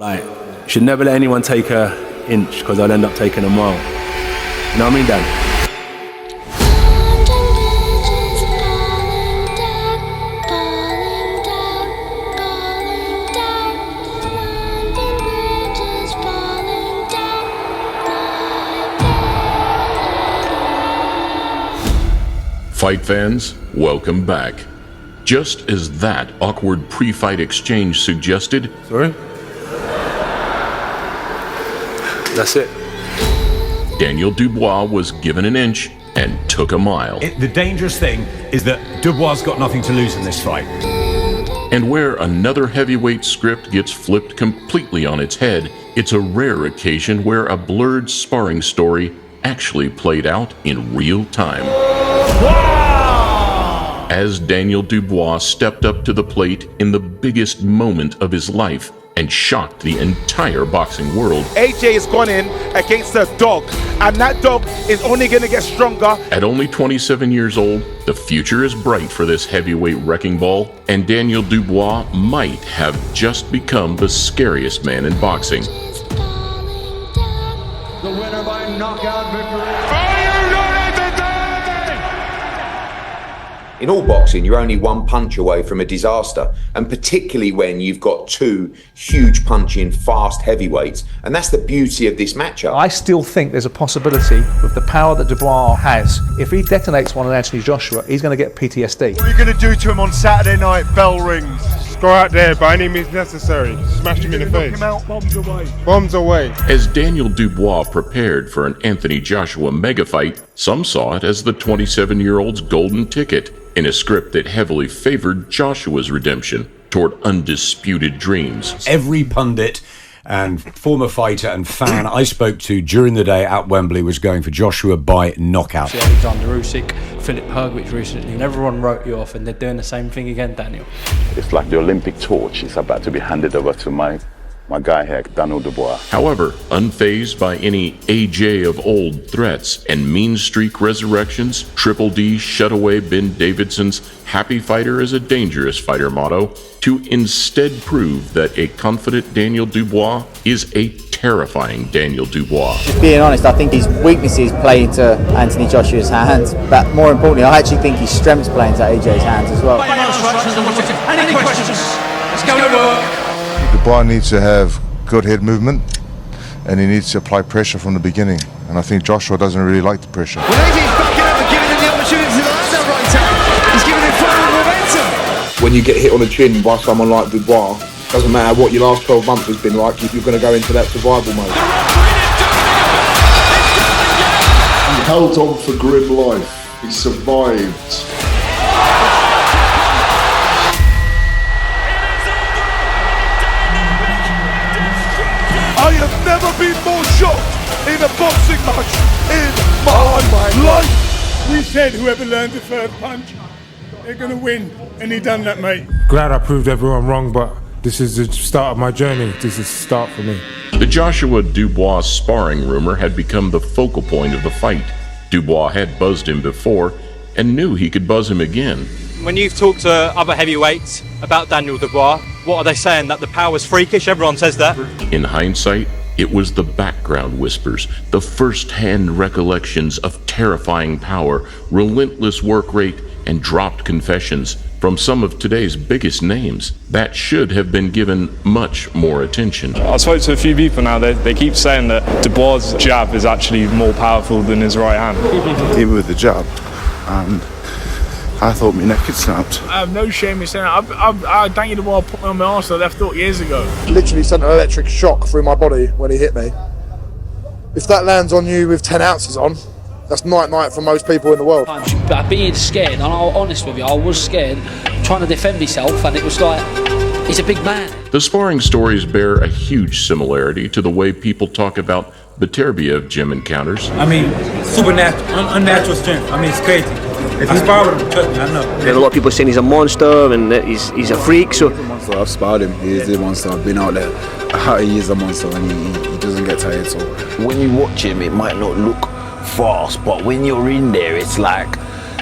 Like, should never let anyone take an inch because I'll end up taking a mile. You know what I mean, Dan? Fight fans, welcome back. Just as that awkward pre-fight exchange suggested... Sorry? That's it. Daniel Dubois was given an inch and took a mile. The dangerous thing is that Dubois got nothing to lose in this fight. And where another heavyweight script gets flipped completely on its head, it's a rare occasion where a blurred sparring story actually played out in real time. As Daniel Dubois stepped up to the plate in the biggest moment of his life and shocked the entire boxing world. AJ has gone in against a dog, and that dog is only going to get stronger. At only 27 years old, the future is bright for this heavyweight wrecking ball, and Daniel Dubois might have just become the scariest man in boxing. The winner by knockout victory. In all boxing, you're only one punch away from a disaster, and particularly when you've got two huge punching, fast heavyweights, and that's the beauty of this matchup. I still think there's a possibility with the power that Dubois has. If he detonates one on Anthony Joshua, he's going to get PTSD. What are you going to do to him on Saturday night? Bell rings. Go out there by any means necessary. Smash him in the face. Knock him out. Bombs away. Bombs away. As Daniel Dubois prepared for an Anthony Joshua mega fight, some saw it as the 27-year-old's golden ticket in a script that heavily favored Joshua's redemption toward undisputed dreams. Every pundit and former fighter and fan I spoke to during the day at Wembley was going for Joshua by knockout. Alexander Usyk, Filip Hrgovic recently, and everyone wrote you off, and they're doing the same thing again, Daniel. It's like the Olympic torch is about to be handed over to my guy here, Daniel Dubois. However, unfazed by any AJ of old threats and mean streak resurrections, Triple D shut away Ben Davidson's "Happy Fighter is a Dangerous Fighter" motto to instead prove that a confident Daniel Dubois is a terrifying Daniel Dubois. Just being honest, I think his weaknesses play into Anthony Joshua's hands, but more importantly, I actually think his strengths play into AJ's hands as well. Any questions? Let's go to work. Dubois needs to have good head movement, and he needs to apply pressure from the beginning, and I think Joshua doesn't really like the pressure. Well, AJ's backing up and giving him the opportunity to land that right hand. He's giving him forward momentum. When you get hit on the chin by someone like Dubois, doesn't matter what your last 12 months has been like, you're going to go into that survival mode. He held on for grim life. He survived. I have never been more shocked in a boxing match in my life. We said whoever learned the third punch, they're going to win, and he done that, mate. Glad I proved everyone wrong, but this is the start of my journey. This is the start for me. The Joshua Dubois sparring rumor had become the focal point of the fight. Dubois had buzzed him before and knew he could buzz him again. When you've talked to other heavyweights about Daniel Dubois, what are they saying? That the power's freakish? Everyone says that. In hindsight, it was the background whispers, the first-hand recollections of terrifying power, relentless work rate, and dropped confessions from some of today's biggest names that should have been given much more attention. I spoke to a few people now, they keep saying that Dubois' jab is actually more powerful than his right hand. Even with the jab, and I thought my neck had snapped. I have no shame in saying that. Daniel Dubois put me on my arse on the left foot years ago. Literally sent an electric shock through my body when he hit me. If that lands on you with 10 ounces on, that's night-night for most people in the world. But being scared, and I'm honest with you, I was scared, trying to defend myself, and it was like, he's a big man. The sparring stories bear a huge similarity to the way people talk about Beterbiev gym encounters. I mean, supernatural, unnatural strength. I mean, it's crazy. If he's power with him, trust me, I know. And a lot of people saying he's a monster and that he's a freak. So I've sparred him. He's the monster. I've been out there. He is a monster, and he doesn't get tired. So when you watch him, it might not look fast, but when you're in there, it's like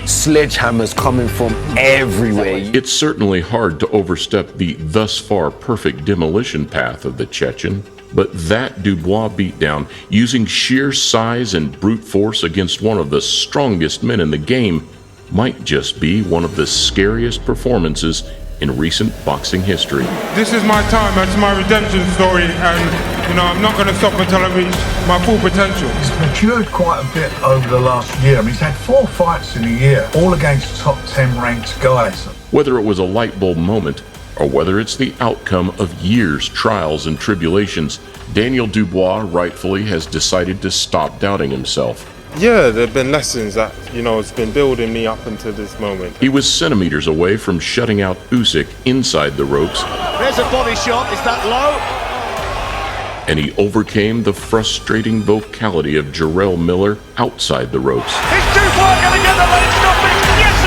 sledgehammers coming from everywhere. It's certainly hard to overstep the thus far perfect demolition path of the Chechen, but that Dubois beatdown, using sheer size and brute force against one of the strongest men in the game, might just be one of the scariest performances in recent boxing history. This is my time, it's my redemption story, and I'm not going to stop until I reach my full potential. He's matured quite a bit over the last year. I mean, he's had 4 fights in a year, all against top 10 ranked guys. Whether it was a light bulb moment, or whether it's the outcome of years' trials and tribulations, Daniel Dubois rightfully has decided to stop doubting himself. Yeah, there have been lessons that, it's been building me up until this moment. He was centimeters away from shutting out Usyk inside the ropes. There's a body shot, is that low? And he overcame the frustrating vocality of Jarrell Miller outside the ropes. Is Dubois going to get the leg stopping? Yes,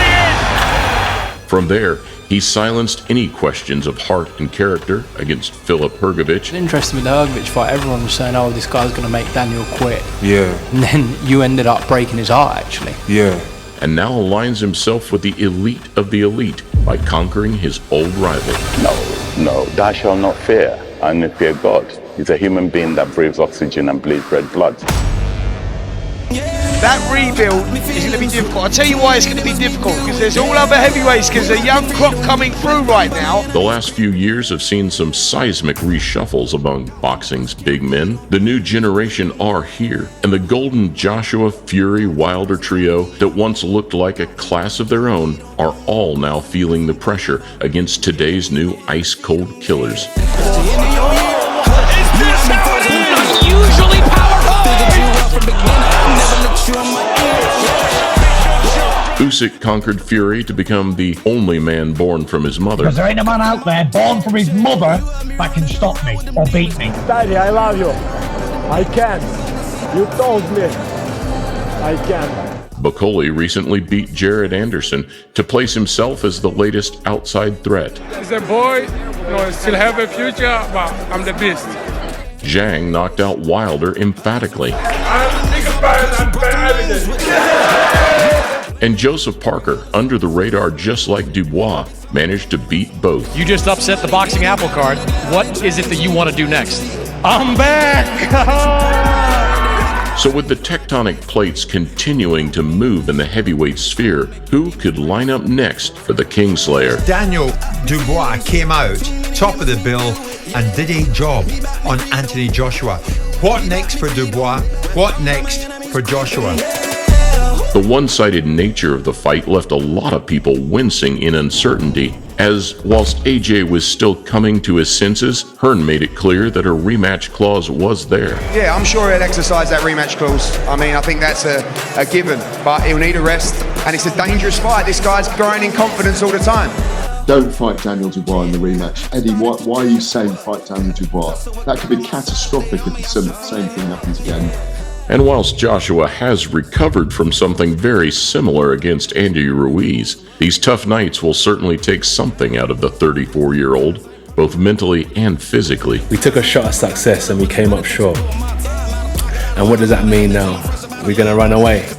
he is! From there, he silenced any questions of heart and character against Filip Hrgović. Interesting with the Hrgović fight, everyone was saying, this guy's going to make Daniel quit. Yeah. And then you ended up breaking his heart, actually. Yeah. And now aligns himself with the elite of the elite by conquering his old rival. No, thou shalt not fear, only fear God. He's a human being that breathes oxygen and bleeds red blood. That rebuild is going to be difficult. I'll tell you why it's going to be difficult, because there's all other heavyweights, because there's a young crop coming through right now. The last few years have seen some seismic reshuffles among boxing's big men. The new generation are here, and the golden Joshua, Fury, Wilder trio that once looked like a class of their own are all now feeling the pressure against today's new ice-cold killers. Unusually powerful! Usyk conquered Fury to become the only man born from his mother. Because there ain't a man out there born from his mother that can stop me or beat me. Daddy, I love you. I can. You told me. I can. Bacoli recently beat Jared Anderson to place himself as the latest outside threat. He's a boy, still have a future, but I'm the best. Zhang knocked out Wilder emphatically. And Joseph Parker, under the radar just like Dubois, managed to beat both. You just upset the boxing apple cart. What is it that you want to do next? I'm back! So with the tectonic plates continuing to move in the heavyweight sphere, who could line up next for the Kingslayer? Daniel Dubois came out top of the bill and did a job on Anthony Joshua. What next for Dubois? What next for Joshua? The one-sided nature of the fight left a lot of people wincing in uncertainty, as whilst AJ was still coming to his senses, Hearn made it clear that a rematch clause was there. Yeah, I'm sure he'll exercise that rematch clause. I mean, I think that's a given, but he'll need a rest, and it's a dangerous fight. This guy's growing in confidence all the time. Don't fight Daniel Dubois in the rematch. Eddie, why are you saying fight Daniel Dubois? That could be catastrophic if the same thing happens again. And whilst Joshua has recovered from something very similar against Andy Ruiz, these tough nights will certainly take something out of the 34-year-old, both mentally and physically. We took a shot at success and we came up short. And what does that mean now? We're going to run away.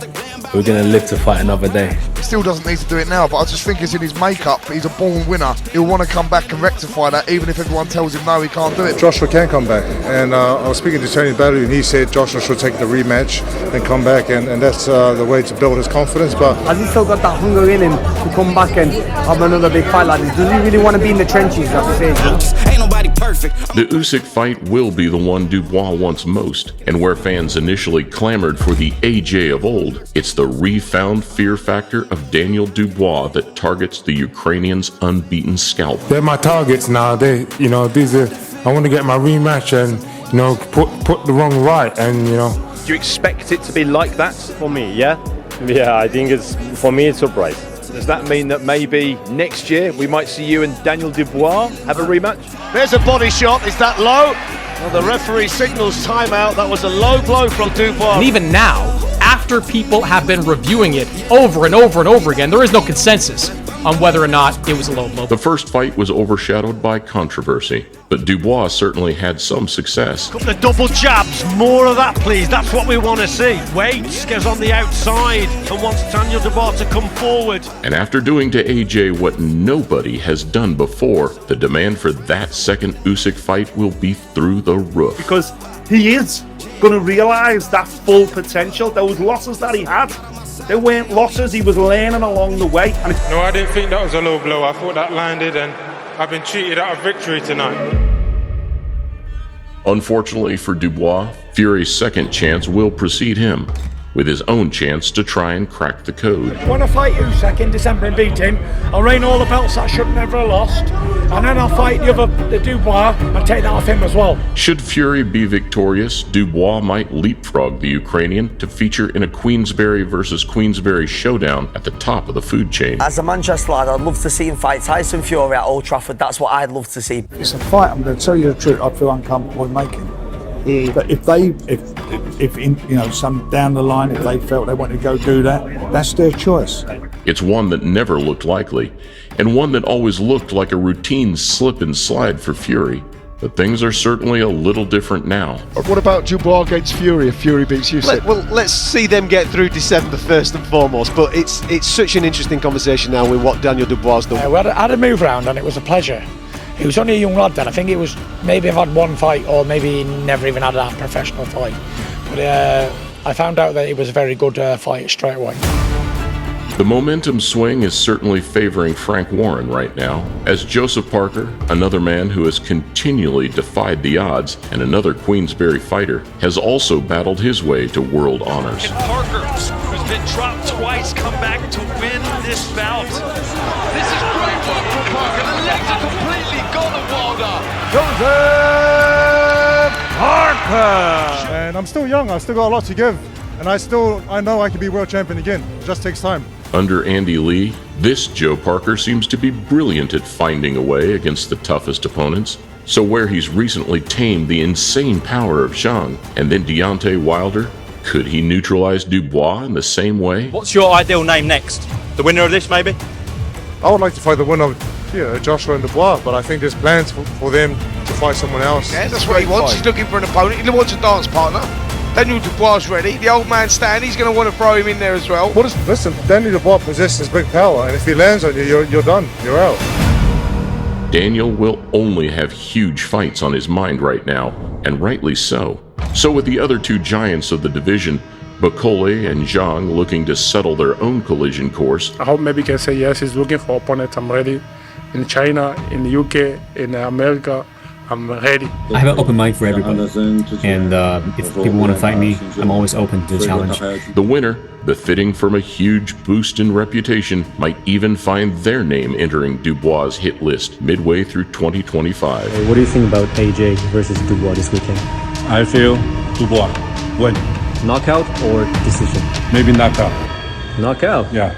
We're going to live to fight another day. He still doesn't need to do it now, but I just think it's in his makeup. He's a born winner. He'll want to come back and rectify that, even if everyone tells him no, he can't do it. Joshua can come back, and I was speaking to Tony Barry, and he said Joshua should take the rematch and come back, and that's the way to build his confidence. But has he still got that hunger in him to come back and have another big fight like this? Does he really want to be in the trenches at this age? Ain't nobody perfect. The Usyk fight will be the one Dubois wants most, and where fans initially clamored for the AJ of old, it's the refound fear factor of Daniel Dubois that targets the Ukrainian's unbeaten scalp. They're my targets now. These are. I want to get my rematch and put the wrong right, and Do you expect it to be like that for me? Yeah, I think for me it's a surprise. Does that mean that maybe next year we might see you and Daniel Dubois have a rematch? There's a body shot, is that low? Well, the referee signals timeout. That was a low blow from Dubois. And even now, after people have been reviewing it over and over and over again, there is no consensus. on whether or not it was a low blow. The first fight was overshadowed by controversy, but Dubois certainly had some success. The double jabs, more of that please, that's what we want to see. Waits goes on the outside and wants Daniel Dubois to come forward. And after doing to AJ what nobody has done before, the demand for that second Usyk fight will be through the roof. Because he is going to realise that full potential. Those losses that he had, they weren't losses, he was learning along the way. And No, I didn't think that was a low blow. I thought that landed, and I've been treated out of victory tonight. Unfortunately for Dubois, Fury's second chance will precede him, with his own chance to try and crack the code. When I fight Usyk in December and beat him, I'll reign all the belts I should never have lost, and then I'll fight the Dubois and take that off him as well. Should Fury be victorious, Dubois might leapfrog the Ukrainian to feature in a Queensberry versus Queensberry showdown at the top of the food chain. As a Manchester lad, I'd love to see him fight Tyson Fury at Old Trafford. That's what I'd love to see. It's a fight, I'm going to tell you the truth, I feel uncomfortable with making. But if some down the line, if they felt they wanted to go do that, that's their choice. It's one that never looked likely, and one that always looked like a routine slip and slide for Fury. But things are certainly a little different now. What about Dubois against Fury if Fury beats Usyk? Well, let's see them get through December first and foremost. But it's such an interesting conversation now with what Daniel Dubois has done. We had a move round and it was a pleasure. He was only a young lad then. I think he was maybe have had one fight, or maybe he never even had a professional fight. But I found out that he was a very good fighter straight away. The momentum swing is certainly favoring Frank Warren right now, as Joseph Parker, another man who has continually defied the odds, and another Queensberry fighter, has also battled his way to world honors. Parker, who's been dropped twice, come back to win this bout. This is great work from Parker. The legs are completely gone of Wilder. Joseph Parker! And I'm still young, I've still got a lot to give. And I know I can be world champion again. It just takes time. Under Andy Lee, this Joe Parker seems to be brilliant at finding a way against the toughest opponents. So where he's recently tamed the insane power of Zhang and then Deontay Wilder, could he neutralize Dubois in the same way? What's your ideal name next? The winner of this, maybe? I would like to fight the winner of Joshua and Dubois, but I think there's plans for them to fight someone else. Yeah, that's what he wants. He's looking for an opponent. He wants a dance partner. Daniel Dubois ready. The old man Stan, he's going to want to throw him in there as well. Listen, Daniel Dubois possesses big power, and if he lands on you, you're done. You're out. Daniel will only have huge fights on his mind right now, and rightly so. So with the other two giants of the division, Bakole and Zhang looking to settle their own collision course. I hope maybe he can say yes, he's looking for opponents. I'm ready. In China, in the UK, in America, I'm ready. I have an open mind for everybody, and if people want to fight me, I'm always open to the challenge. The winner, befitting from a huge boost in reputation, might even find their name entering Dubois' hit list midway through 2025. What do you think about AJ versus Dubois this weekend? I feel Dubois win. Knockout or decision? Maybe knockout. Knockout? Yeah.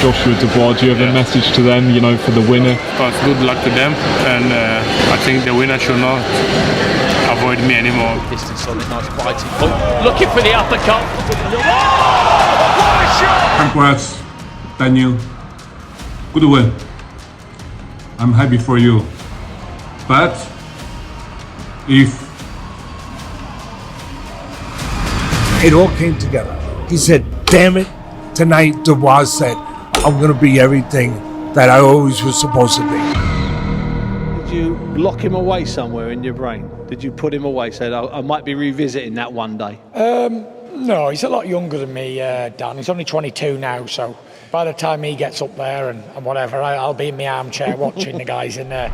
Joshua Dubois, do you have a message to them, for the winner? It's good luck to them, and I think the winner should not avoid me anymore. Distance on it, nice fighting. Oh, looking for the uppercut. Congrats, Daniel. Good win. I'm happy for you. But if it all came together, he said, damn it, tonight Dubois said, I'm going to be everything that I always was supposed to be. Did you lock him away somewhere in your brain? Did you put him away, said, I might be revisiting that one day? No, he's a lot younger than me, Dan. He's only 22 now, so by the time he gets up there and whatever, I'll be in my armchair watching the guys in there.